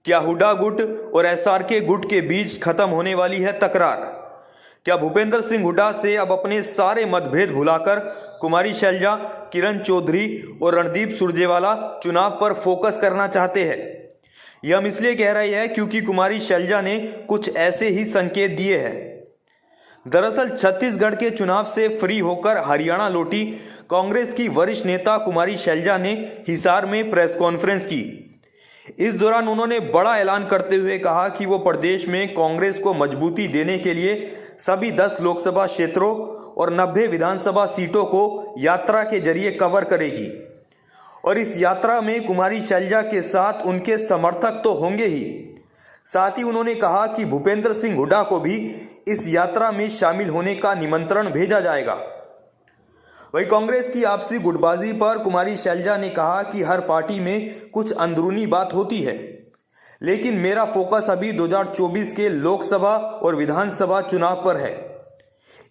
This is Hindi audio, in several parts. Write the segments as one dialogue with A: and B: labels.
A: क्या हुड्डा गुट और एसआरके गुट के बीच खत्म होने वाली है तकरार? क्या भूपेंद्र सिंह हुड्डा से अब अपने सारे मतभेद भुलाकर कुमारी शैलजा, किरण चौधरी और रणदीप सुरजेवाला चुनाव पर फोकस करना चाहते हैं? यह हम इसलिए कह रहे हैं क्योंकि कुमारी शैलजा ने कुछ ऐसे ही संकेत दिए हैं। दरअसल छत्तीसगढ़ के चुनाव से फ्री होकर हरियाणा लौटी कांग्रेस की वरिष्ठ नेता कुमारी शैलजा ने हिसार में प्रेस कॉन्फ्रेंस की। इस दौरान उन्होंने बड़ा ऐलान करते हुए कहा कि वो प्रदेश में कांग्रेस को मजबूती देने के लिए सभी 10 लोकसभा क्षेत्रों और 90 विधानसभा सीटों को यात्रा के जरिए कवर करेगी और इस यात्रा में कुमारी शैलजा के साथ उनके समर्थक तो होंगे ही, साथ ही उन्होंने कहा कि भूपेंद्र सिंह हुड्डा को भी इस यात्रा में शामिल होने का निमंत्रण भेजा जाएगा। वहीं कांग्रेस की आपसी गुटबाजी पर कुमारी शैलजा ने कहा कि हर पार्टी में कुछ अंदरूनी बात होती है, लेकिन मेरा फोकस अभी 2024 के लोकसभा और विधानसभा चुनाव पर है,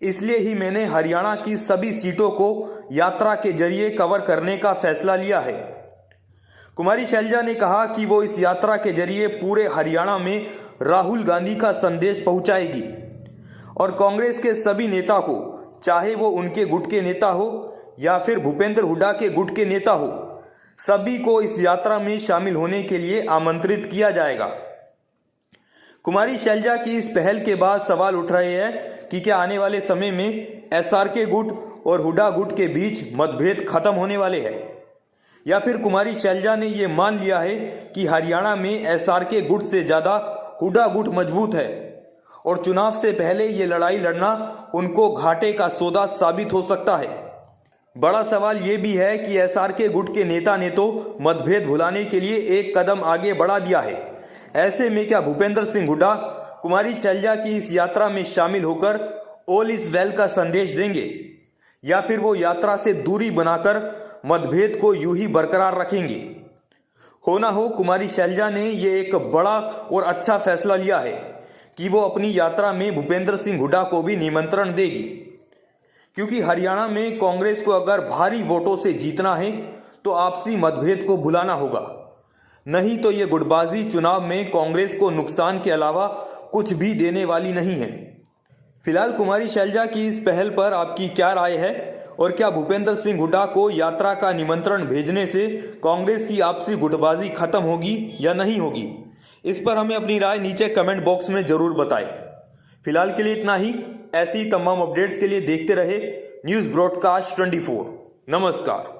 A: इसलिए ही मैंने हरियाणा की सभी सीटों को यात्रा के जरिए कवर करने का फैसला लिया है। कुमारी शैलजा ने कहा कि वो इस यात्रा के जरिए पूरे हरियाणा में राहुल गांधी का संदेश पहुंचाएगी और कांग्रेस के सभी नेता को, चाहे वो उनके गुट के नेता हो या फिर भूपेंद्र हुड्डा के गुट के नेता हो, सभी को इस यात्रा में शामिल होने के लिए आमंत्रित किया जाएगा। कुमारी शैलजा की इस पहल के बाद सवाल उठ रहे हैं कि क्या आने वाले समय में एसआरके गुट और हुड्डा गुट के बीच मतभेद खत्म होने वाले हैं, या फिर कुमारी शैलजा ने यह मान लिया है कि हरियाणा में एसआरके गुट से ज़्यादा हुड्डा गुट मजबूत है और चुनाव से पहले ये लड़ाई लड़ना उनको घाटे का सौदा साबित हो सकता है। बड़ा सवाल ये भी है कि एसआरके गुट के नेता ने तो मतभेद भुलाने के लिए एक कदम आगे बढ़ा दिया है। ऐसे में क्या भूपेंद्र सिंह हुड्डा कुमारी शैलजा की इस यात्रा में शामिल होकर ऑल इज वेल का संदेश देंगे, या फिर वो यात्रा से दूरी बनाकर मतभेद को यूं ही बरकरार रखेंगे? हो ना हो, कुमारी शैलजा ने ये एक बड़ा और अच्छा फैसला लिया है कि वो अपनी यात्रा में भूपेंद्र सिंह हुड्डा को भी निमंत्रण देगी, क्योंकि हरियाणा में कांग्रेस को अगर भारी वोटों से जीतना है तो आपसी मतभेद को भुलाना होगा, नहीं तो ये गुटबाजी चुनाव में कांग्रेस को नुकसान के अलावा कुछ भी देने वाली नहीं है। फिलहाल कुमारी शैलजा की इस पहल पर आपकी क्या राय है, और क्या भूपेंद्र सिंह हुड्डा को यात्रा का निमंत्रण भेजने से कांग्रेस की आपसी गुटबाजी खत्म होगी या नहीं होगी? इस पर हमें अपनी राय नीचे कमेंट बॉक्स में जरूर बताएं। फिलहाल के लिए इतना ही। ऐसी तमाम अपडेट्स के लिए देखते रहे न्यूज़ ब्रॉडकास्ट 24। नमस्कार।